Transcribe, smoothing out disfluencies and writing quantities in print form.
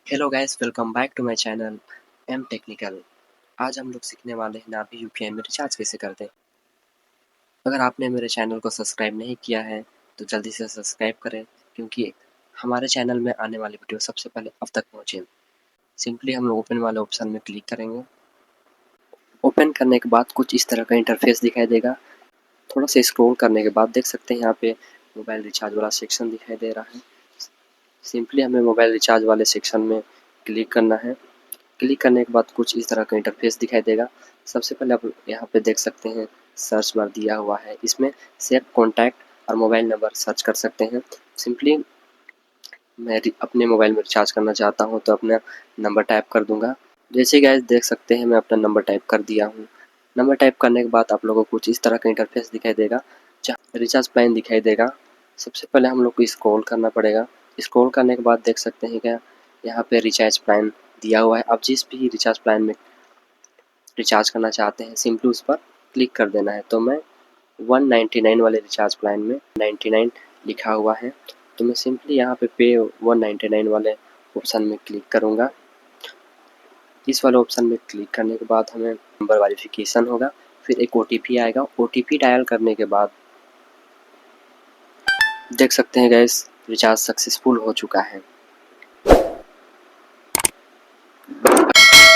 Hello guys, welcome back to my channel M Technical. आज हम लोग सीखने वाले हैं नाभी यूपीआई में रिचार्ज कैसे करते हैं। अगर आपने मेरे चैनल को सब्सक्राइब नहीं किया है तो जल्दी से सब्सक्राइब करें, क्योंकि हमारे चैनल में आने वाली वीडियो सबसे पहले आप तक पहुँचे। सिंपली हम लोग ओपन वाले ऑप्शन में क्लिक करेंगे। ओपन करने के बाद कुछ इस तरह का इंटरफेस दिखाई देगा। थोड़ा सा स्क्रॉल करने के बाद देख सकते हैं यहाँ पे मोबाइल रिचार्ज वाला सेक्शन दिखाई दे रहा है। सिंपली हमें मोबाइल रिचार्ज वाले सेक्शन में क्लिक करना है। क्लिक करने के बाद कुछ इस तरह का इंटरफेस दिखाई देगा। सबसे पहले आप यहाँ पे देख सकते हैं सर्च बार दिया हुआ है, इसमें सेव कॉन्टैक्ट और मोबाइल नंबर सर्च कर सकते हैं। सिंपली मैं अपने मोबाइल में रिचार्ज करना चाहता हूँ तो अपना नंबर टाइप कर दूंगा। जैसे गाइस देख सकते हैं मैं अपना नंबर टाइप कर दिया हूँ। नंबर टाइप करने के बाद आप लोगों को कुछ इस तरह का इंटरफेस दिखाई देगा, जहाँ रिचार्ज प्लान दिखाई देगा। सबसे पहले हम लोग को स्क्रॉल करना पड़ेगा। स्क्रॉल करने के बाद देख सकते हैं क्या यहाँ पे रिचार्ज प्लान दिया हुआ है। आप जिस भी रिचार्ज प्लान में रिचार्ज करना चाहते हैं सिंपली उस पर क्लिक कर देना है। तो मैं 199 वाले रिचार्ज प्लान में 99 लिखा हुआ है, तो मैं सिंपली यहाँ पे 199 वाले ऑप्शन में क्लिक करूँगा। इस वाले ऑप्शन में क्लिक करने के बाद हमें नंबर वेरिफिकेशन होगा, फिर एक OTP आएगा। OTP डायल करने के बाद देख सकते हैं गैस रिचार्ज सक्सेसफुल हो चुका है।